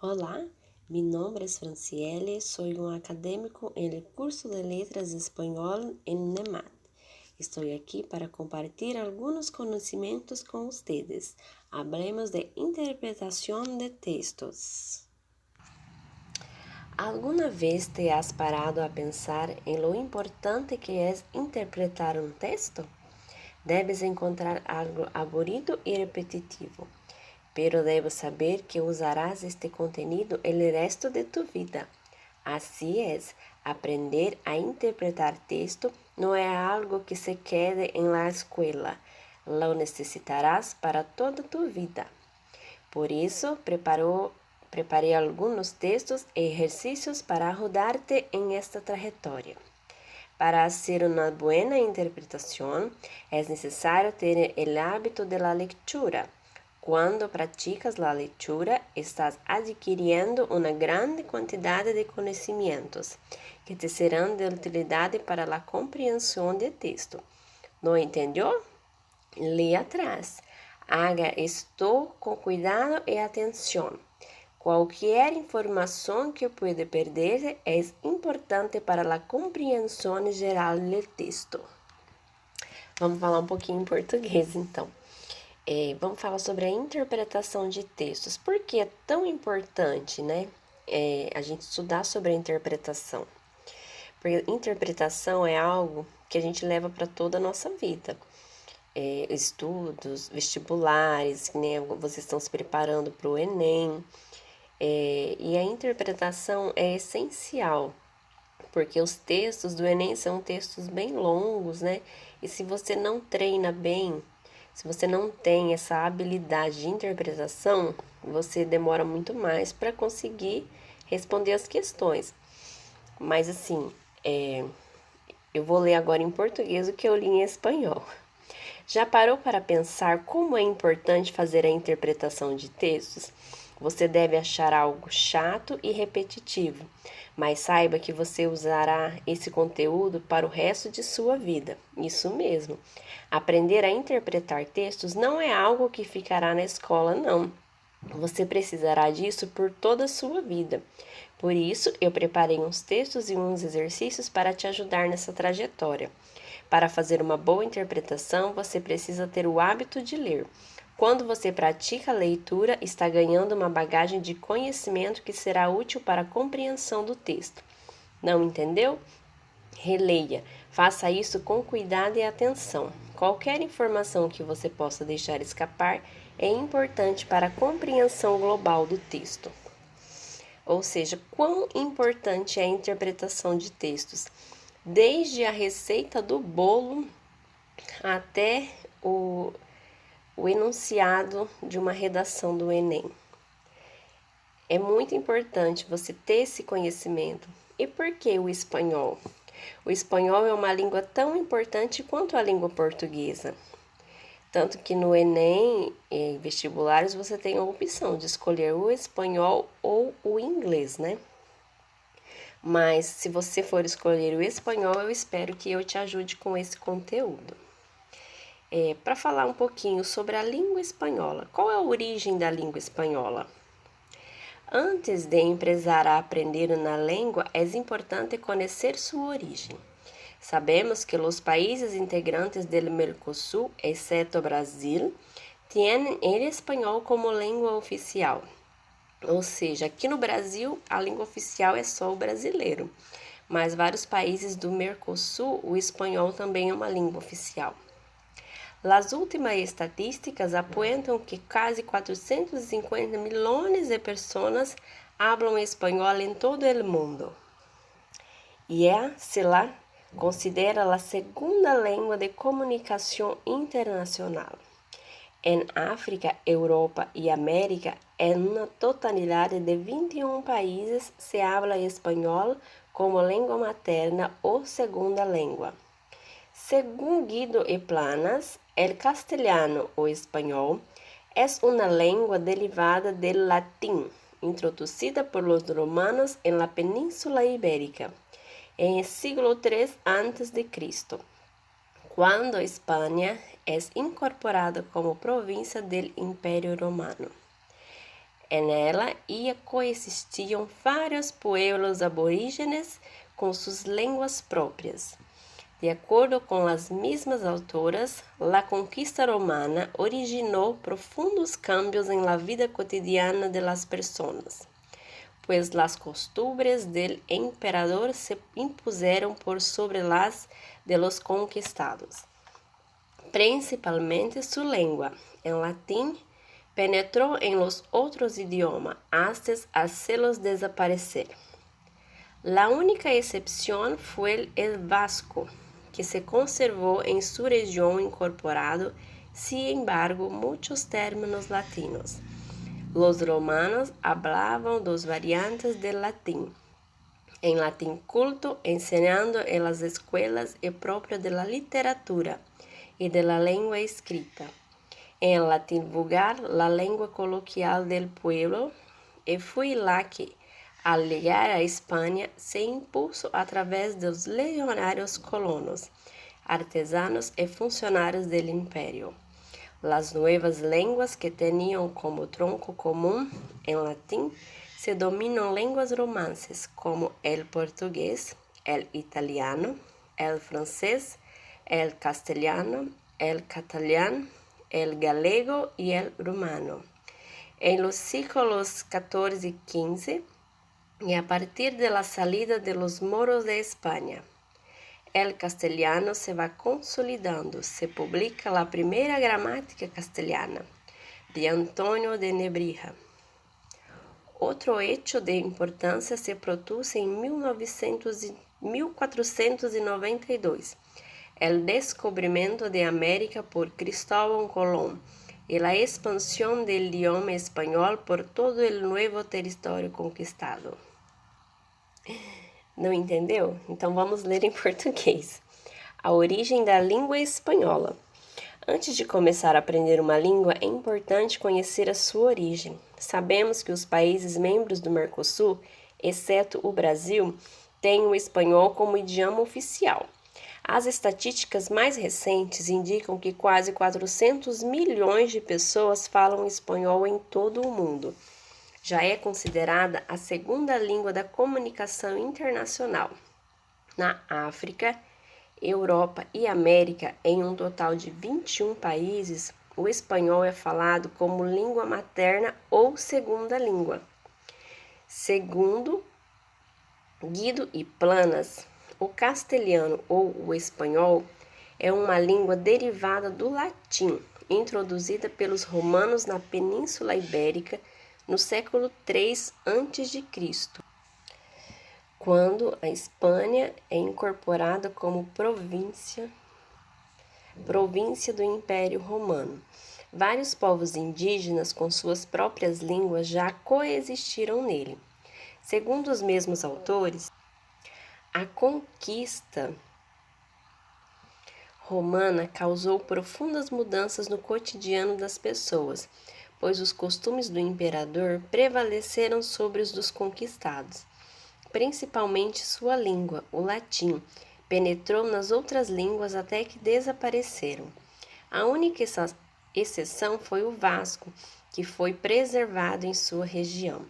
Olá, mi nombre es Franciele, soy un académico en el curso de Letras de Español en NEMAT. Estoy aquí para compartir algunos conocimientos con ustedes. Hablemos de interpretación de textos. ¿Alguna vez te has parado a pensar en lo importante que es interpretar un texto? Debes encontrar algo aburrido y repetitivo, pero debes saber que usarás este contenido el resto de tu vida. Así es, aprender a interpretar texto no es algo que se quede en la escuela, lo necesitarás para toda tu vida. Por eso preparé algunos textos e ejercicios para ayudarte en esta trayectoria. Para hacer una buena interpretación, es necesario tener el hábito de la lectura. Cuando practicas la lectura, estás adquiriendo una gran cantidad de conocimientos que te serán de utilidad para la comprensión del texto. ¿No entendió? Lea atrás. Haga esto con cuidado y atención. Cualquier informação que pode perder é importante para a compreensão geral do texto. Vamos falar um pouquinho em português, então. Vamos falar sobre a interpretação de textos. Por que é tão importante, né? A gente estudar sobre a interpretação. Porque interpretação é algo que a gente leva para toda a nossa vida. Estudos, vestibulares, né? Vocês estão se preparando para o Enem. E a interpretação é essencial, porque os textos do Enem são textos bem longos, né? E se você não treina bem, se você não tem essa habilidade de interpretação, você demora muito mais para conseguir responder as questões. Mas assim, eu vou ler agora em português o que eu li em espanhol. Já parou para pensar como é importante fazer a interpretação de textos? Você deve achar algo chato e repetitivo, mas saiba que você usará esse conteúdo para o resto de sua vida. Isso mesmo. Aprender a interpretar textos não é algo que ficará na escola, não. Você precisará disso por toda a sua vida. Por isso, eu preparei uns textos e uns exercícios para te ajudar nessa trajetória. Para fazer uma boa interpretação, você precisa ter o hábito de ler. Quando você pratica a leitura, está ganhando uma bagagem de conhecimento que será útil para a compreensão do texto. Não entendeu? Releia. Faça isso com cuidado e atenção. Qualquer informação que você possa deixar escapar é importante para a compreensão global do texto. Ou seja, quão importante é a interpretação de textos, desde a receita do bolo até o enunciado de uma redação do Enem. É muito importante você ter esse conhecimento. E por que o espanhol? O espanhol é uma língua tão importante quanto a língua portuguesa. Tanto que no Enem, em vestibulares, você tem a opção de escolher o espanhol ou o inglês, né? Mas se você for escolher o espanhol, eu espero que eu te ajude com esse conteúdo. Para falar um pouquinho sobre a língua espanhola. Qual é a origem da língua espanhola? Antes de empezar a aprender uma língua, é importante conhecer sua origem. Sabemos que os países integrantes do Mercosul, exceto Brasil, têm o espanhol como língua oficial. Ou seja, aqui no Brasil, a língua oficial é só o brasileiro. Mas vários países do Mercosul, o espanhol também é uma língua oficial. As últimas estatísticas apontam que quase 450 milhões de pessoas falam espanhol em todo o mundo. E se lá considera a segunda língua de comunicação internacional. Em África, Europa e América, em uma totalidade de 21 países, se habla espanhol como língua materna ou segunda língua. Según Guido y Planas, el castellano o espanhol es una lengua derivada del latín, introducida por los romanos en la península ibérica en el siglo III a.C., cuando España es incorporada como provincia del Imperio Romano. En ela coexistiam vários pueblos aborígenes com suas línguas próprias. De acordo com as mesmas autoras, a conquista romana originou profundos cambios en la vida cotidiana de las personas, pues las costumbres del emperador se impuseron por sobre las de los conquistados. Principalmente su lengua, en latín, penetró en los otros idiomas hasta hacerlos desaparecer. La única excepción fue el vasco, que se conservó en su región incorporado, sin embargo, muchos términos latinos. Los romanos hablaban dos variantes del latín, en latín culto, enseñando en las escuelas y propio de la literatura y de la lengua escrita. En latín vulgar, la lengua coloquial del pueblo, y fue la que, al llegar a España, se impuso a través de los legionarios colonos, artesanos y funcionarios del imperio. Las nuevas lenguas que tenían como tronco común en latín se dominan lenguas romances como el portugués, el italiano, el francés, el castellano, el catalán, el galego y el rumano. En los siglos XIV y XV, y a partir de la salida de los moros de España, el castellano se va consolidando. Se publica la primera gramática castellana, de Antonio de Nebrija. Otro hecho de importancia se produce en 1492, el descubrimiento de América por Cristóbal Colón y la expansión del idioma español por todo el nuevo território conquistado. Não entendeu? Então vamos ler em português. A origem da língua espanhola. Antes de começar a aprender uma língua, é importante conhecer a sua origem. Sabemos que os países membros do Mercosul, exceto o Brasil, têm o espanhol como idioma oficial. As estatísticas mais recentes indicam que quase 400 milhões de pessoas falam espanhol em todo o mundo. Já é considerada a segunda língua da comunicação internacional. Na África, Europa e América, em um total de 21 países, o espanhol é falado como língua materna ou segunda língua. Segundo Guido e Planas, o castelhano ou o espanhol é uma língua derivada do latim, introduzida pelos romanos na Península Ibérica no século III a.C., quando a Espanha é incorporada como província do Império Romano. Vários povos indígenas com suas próprias línguas já coexistiram nele. Segundo os mesmos autores, a conquista romana causou profundas mudanças no cotidiano das pessoas, pois os costumes do imperador prevaleceram sobre os dos conquistados. Principalmente sua língua, o latim, penetrou nas outras línguas até que desapareceram. A única exceção foi o vasco, que foi preservado em sua região,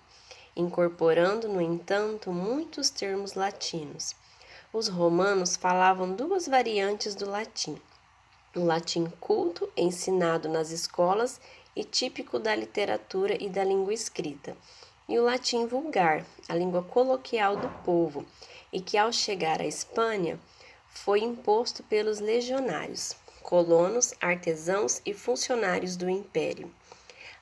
incorporando, no entanto, muitos termos latinos. Os romanos falavam duas variantes do latim: o latim culto, ensinado nas escolas e típico da literatura e da língua escrita, e o latim vulgar, a língua coloquial do povo, e que ao chegar à Espanha foi imposto pelos legionários, colonos, artesãos e funcionários do império.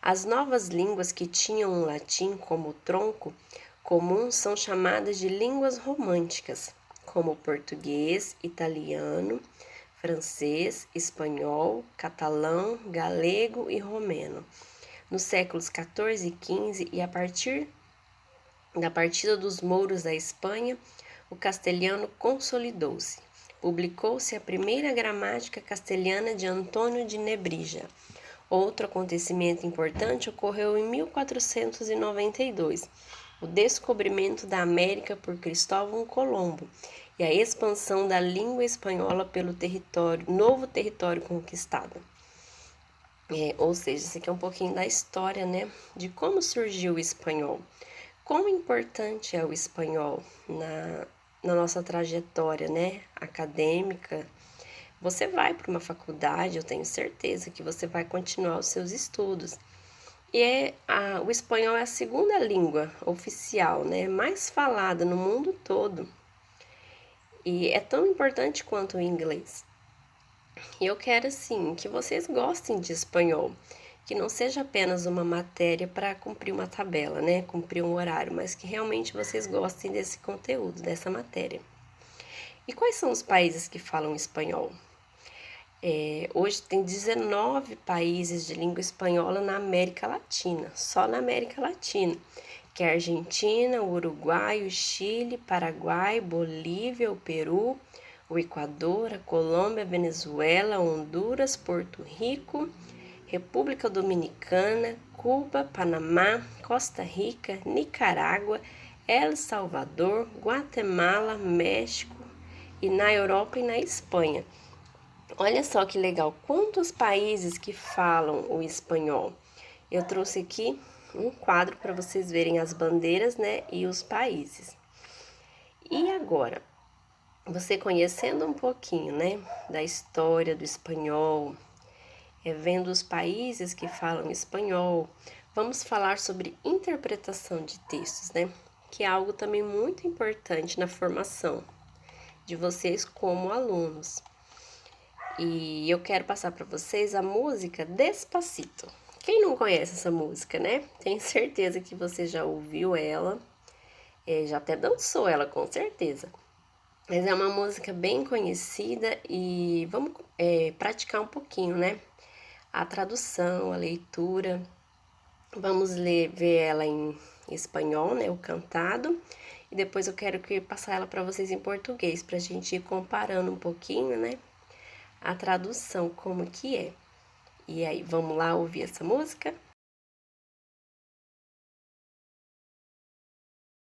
As novas línguas que tinham o latim como tronco comum são chamadas de línguas românticas, como português, italiano, francês, espanhol, catalão, galego e romeno. Nos séculos XIV e XV, e a partir da partida dos mouros da Espanha, o castelhano consolidou-se. Publicou-se a primeira gramática castelhana de Antônio de Nebrija. Outro acontecimento importante ocorreu em 1492, o descobrimento da América por Cristóvão Colombo e a expansão da língua espanhola pelo novo território conquistado. Ou seja, isso aqui é um pouquinho da história, né? De como surgiu o espanhol. Quão importante é o espanhol na nossa trajetória, né? Acadêmica. Você vai para uma faculdade, eu tenho certeza que você vai continuar os seus estudos. O espanhol é a segunda língua oficial, né? Mais falada no mundo todo. E é tão importante quanto o inglês. E eu quero, assim, que vocês gostem de espanhol, que não seja apenas uma matéria para cumprir uma tabela, né? Cumprir um horário, mas que realmente vocês gostem desse conteúdo, dessa matéria. E quais são os países que falam espanhol? Hoje tem 19 países de língua espanhola na América Latina, só na América Latina, que é a Argentina, o Uruguai, o Chile, Paraguai, Bolívia, o Peru, o Equador, a Colômbia, a Venezuela, Honduras, Porto Rico, República Dominicana, Cuba, Panamá, Costa Rica, Nicarágua, El Salvador, Guatemala, México e na Europa e na Espanha. Olha só que legal, quantos países que falam o espanhol. Eu trouxe aqui um quadro para vocês verem as bandeiras, né, e os países. E agora, você conhecendo um pouquinho, né, da história do espanhol, vendo os países que falam espanhol, vamos falar sobre interpretação de textos, né, que é algo também muito importante na formação de vocês como alunos. E eu quero passar para vocês a música Despacito. Quem não conhece essa música, né? Tenho certeza que você já ouviu ela, já até dançou ela, com certeza. Mas é uma música bem conhecida e vamos praticar um pouquinho, né? A tradução, a leitura. Vamos ver ela em espanhol, né? O cantado. E depois eu quero passar ela para vocês em português, para a gente ir comparando um pouquinho, né? A tradução, como que é. E aí, vamos lá ouvir essa música?